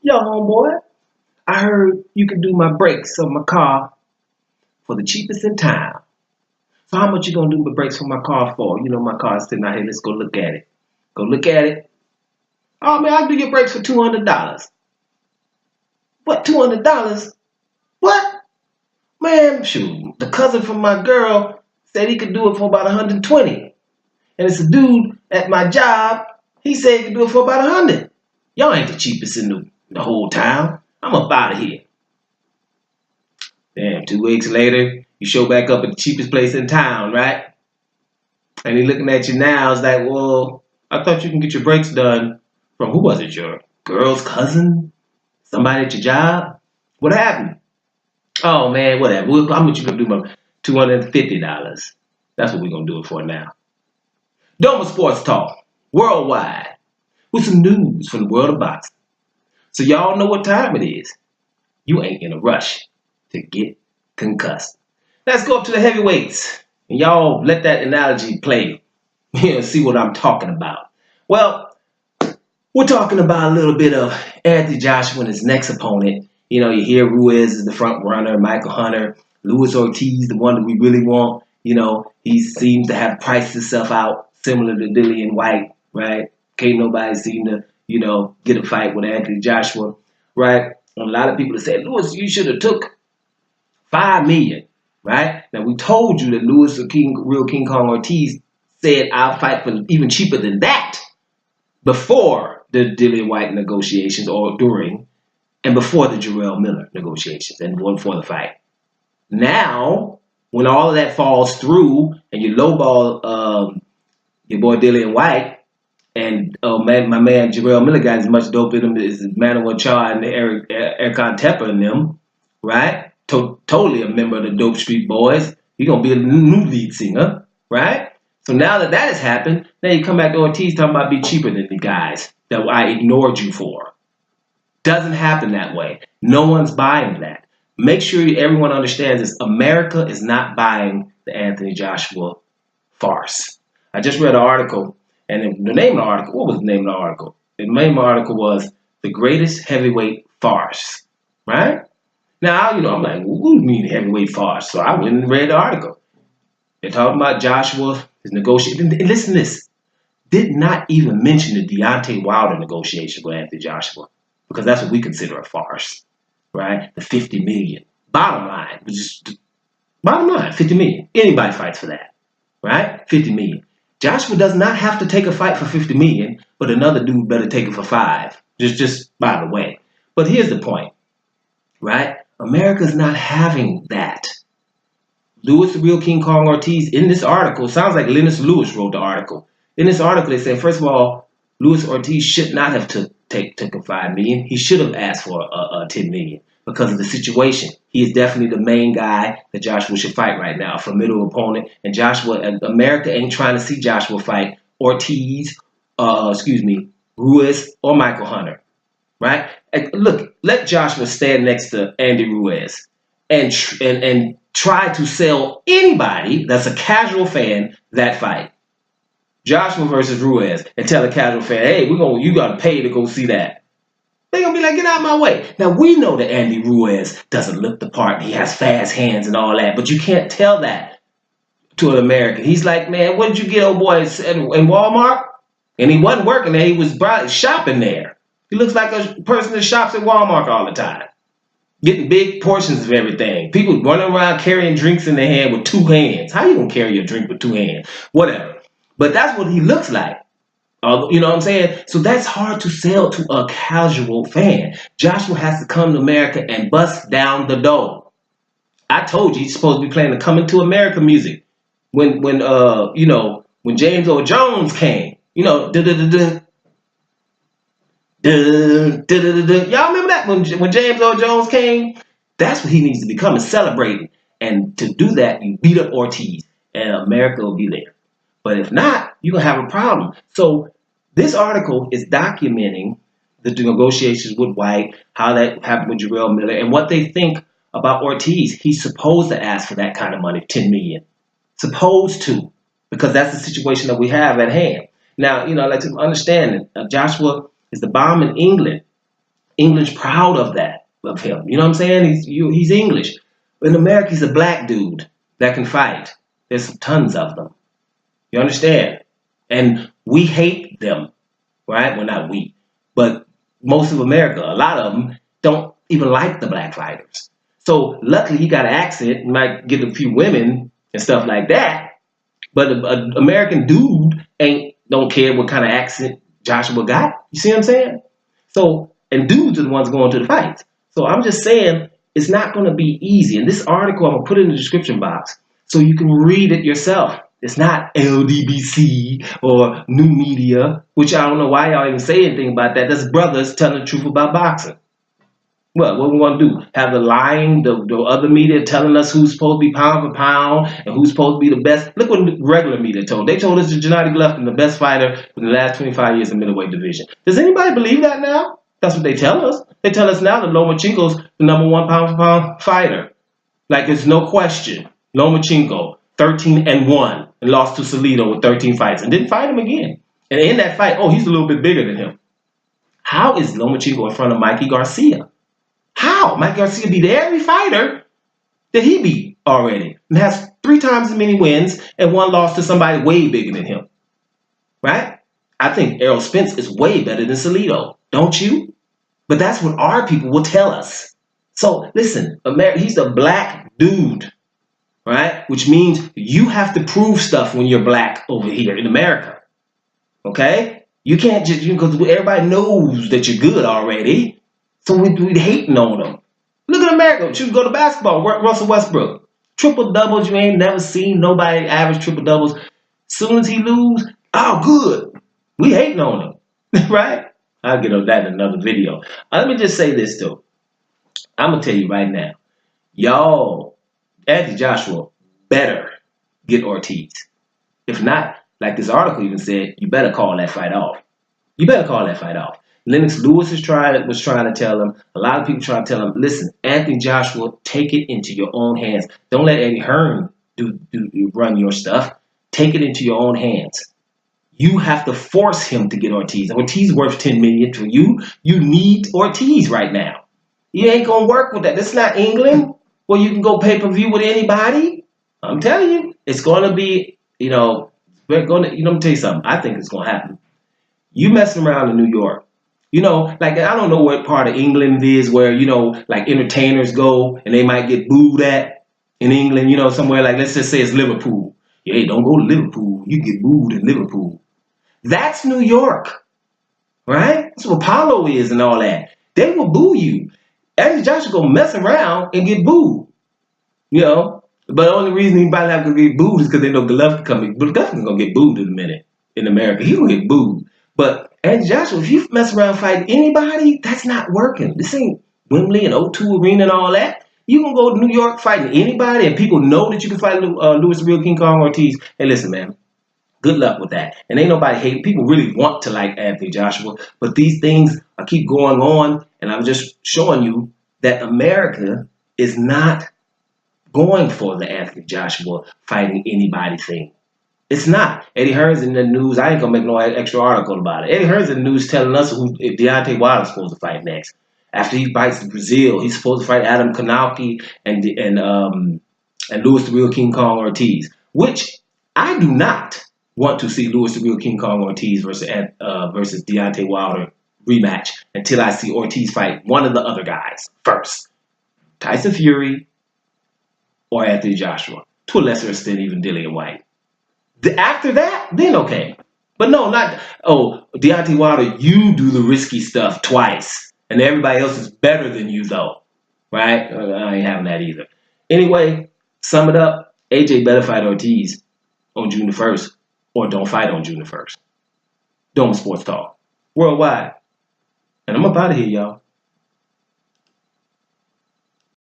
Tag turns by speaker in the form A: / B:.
A: Yo, homeboy, I heard you can do my brakes on my car for the cheapest in town. So how much you gonna do my brakes for my car for? You know my car's sitting out here. Let's go look at it. Go look at it. Oh man, I'll do your brakes for $200. What, $200? What? Man, shoot. The cousin from my girl said he could do it for about 120. And it's a dude at my job. He said he could do it for about 100. Y'all ain't the cheapest in the whole town. I'm up out of here. Damn, 2 weeks later, you show back up at the cheapest place in town, right? And he looking at you now, it's like, well, I thought you can get your brakes done from, who was it, your girl's cousin? Somebody at your job? What happened? Oh man, whatever. How much you gonna do my $250? That's what we're gonna do it for now. Doma Sports Talk, worldwide, with some news from the world of boxing. So y'all know what time it is. You ain't in a rush to get concussed. Let's go up to the heavyweights. And y'all let that analogy play. See what I'm talking about. Well, we're talking about a little bit of Anthony Joshua and his next opponent. You know, you hear Ruiz is the front runner, Michael Hunter, Luis Ortiz, the one that we really want. You know, he seems to have priced himself out similar to Dillian White, right? Can't nobody seem to, get a fight with Anthony Joshua, right? And a lot of people have said, Luis, you should have took $5 million, right? Now, we told you that Luis Real King Kong Ortiz said, I'll fight for even cheaper than that before the Dillian White negotiations or during, and before the Jarrell Miller negotiations and one for the fight. Now, when all of that falls through and you lowball your boy Dillian White, and my man Jarrell Miller got as much dope in him as Manuel Char and Erkan Tepper and them, right? Totally a member of the Dope Street Boys. He's going to be a new lead singer, right? So now that has happened, now you come back to Ortiz talking about be cheaper than the guys that I ignored you for. Doesn't happen that way. No one's buying that. Make sure everyone understands this. America is not buying the Anthony Joshua farce. I just read an article, and the name of the article, what was the name of the article? The name of the article was The Greatest Heavyweight Farce, right? Now, I'm like, what do you mean heavyweight farce? So I went and read the article. They're talking about Joshua, his negotiation. And listen to this. Did not even mention the Deontay Wilder negotiation with Anthony Joshua, because that's what we consider a farce, right? The $50 million. Bottom line, $50 million. Anybody fights for that, right? $50 million. Joshua does not have to take a fight for $50 million, but another dude better take it for $5 million. Just by the way. But here's the point, right? America's not having that. Luis the Real King Kong Ortiz, in this article, sounds like Lennox Lewis wrote the article. In this article, they said, first of all, Luis Ortiz should not have took a $5 million. He should have asked for a $10 million because of the situation. He is definitely the main guy that Joshua should fight right now, a formidable opponent. And America ain't trying to see Joshua fight Ortiz, Ruiz or Michael Hunter, right? And look, let Joshua stand next to Andy Ruiz and try to sell anybody that's a casual fan that fight. Joshua versus Ruiz, and tell a casual fan, hey, you gotta pay to go see that. They're gonna be like, get out of my way. Now we know that Andy Ruiz doesn't look the part, and he has fast hands and all that, but you can't tell that to an American. He's like, man, what did you get, old boy, in Walmart? And he wasn't working there, he was shopping there. He looks like a person that shops at Walmart all the time, getting big portions of everything. People running around carrying drinks in their hand with 2 hands. How you gonna carry a drink with 2 hands? Whatever. But that's what he looks like. You know what I'm saying? So that's hard to sell to a casual fan. Joshua has to come to America and bust down the door. I told you he's supposed to be playing the Coming to America music. When James Earl Jones came, Y'all remember that when James Earl Jones came? That's what he needs to become, is celebrating. And to do that, you beat up Ortiz, and America will be there. But if not, you're going to have a problem. So this article is documenting the negotiations with White, how that happened with Jarrell Miller, and what they think about Ortiz. He's supposed to ask for that kind of money, $10 million. Supposed to, because that's the situation that we have at hand. Now, I like to understand that Joshua is the bomb in England. English proud of that, of him. You know what I'm saying? He's English. But in America, he's a black dude that can fight. There's tons of them. You understand? And we hate them, right? Well, not we, but most of America, a lot of them don't even like the black fighters. So luckily he got an accent, might get a few women and stuff like that. But an American dude don't care what kind of accent Joshua got. You see what I'm saying? So, and dudes are the ones going to the fights. So I'm just saying it's not going to be easy. And this article, I'm going to put it in the description box so you can read it yourself. It's not LDBC or new media, which I don't know why y'all even say anything about that. That's brothers telling the truth about boxing. What we want to do? Have the lying, the other media telling us who's supposed to be pound for pound and who's supposed to be the best. Look what the regular media told. They told us that Gennady Golovkin, the best fighter in the last 25 years in middleweight division. Does anybody believe that now? That's what they tell us. They tell us now that Lomachenko's the #1 pound for pound fighter. Like, it's no question. Lomachenko, 13-1, and lost to Salido with 13 fights and didn't fight him again. And in that fight, he's a little bit bigger than him. How is Lomachenko in front of Mikey Garcia? How? Mike Garcia beat every fighter that he beat already and has 3 times as many wins and 1 loss to somebody way bigger than him. Right? I think Errol Spence is way better than Salido. Don't you? But that's what our people will tell us. So listen, he's a black dude, right? Which means you have to prove stuff when you're black over here in America. Okay? You can't just, because everybody knows that you're good already. So we're hating on them. Look at America. Should go to basketball. Russell Westbrook. Triple doubles. You ain't never seen nobody average triple doubles. Soon as he lose, good. We hating on him. Right? I'll get on that in another video. Let me just say this too. I'm going to tell you right now. Y'all, Anthony Joshua better get Ortiz. If not, like this article even said, you better call that fight off. You better call that fight off. Lennox Lewis was trying to tell him. A lot of people trying to tell him, listen, Anthony Joshua, take it into your own hands. Don't let Eddie Hearn run your stuff. Take it into your own hands. You have to force him to get Ortiz. Ortiz worth $10 million for you. You need Ortiz right now. You ain't gonna work with that. This is not England where you can go pay-per-view with anybody. I'm telling you, it's gonna be, we're gonna, let me tell you something. I think it's gonna happen. You messing around in New York. Like, I don't know what part of England it is where, like entertainers go and they might get booed at in England, somewhere like, let's just say it's Liverpool. Hey, don't go to Liverpool. You get booed in Liverpool. That's New York, right? That's what Apollo is and all that. They will boo you. Anthony Joshua go mess around and get booed, But the only reason he probably have to get booed is because they know Golovkin coming. But Golovkin's going to get booed in a minute in America. He's going to get booed. But Anthony Joshua, if you mess around fighting anybody, that's not working. This ain't Wembley and O2 Arena and all that. You can go to New York fighting anybody and people know that you can fight Louis the Real King Kong Ortiz. Hey, listen, man. Good luck with that. And ain't nobody hating. People really want to like Anthony Joshua. But these things keep going on. And I'm just showing you that America is not going for the Anthony Joshua fighting anybody thing. It's not. Eddie Hearn's in the news. I ain't going to make no extra article about it. Eddie Hearn's in the news telling us who Deontay Wilder's supposed to fight next. After he fights Brazil, he's supposed to fight Adam Konopka and Louis the Real King Kong Ortiz. Which I do not want to see Louis the Real King Kong Ortiz versus Deontay Wilder rematch until I see Ortiz fight one of the other guys first. Tyson Fury or Anthony Joshua. To a lesser extent, even Dillian White. After that, then okay. But no, not, Deontay Wilder, you do the risky stuff twice. And everybody else is better than you, though. Right? I ain't having that either. Anyway, sum it up. AJ better fight Ortiz on June the 1st. Or don't fight on June the 1st. Dome Sports Talk. Worldwide. And I'm up out of here, y'all.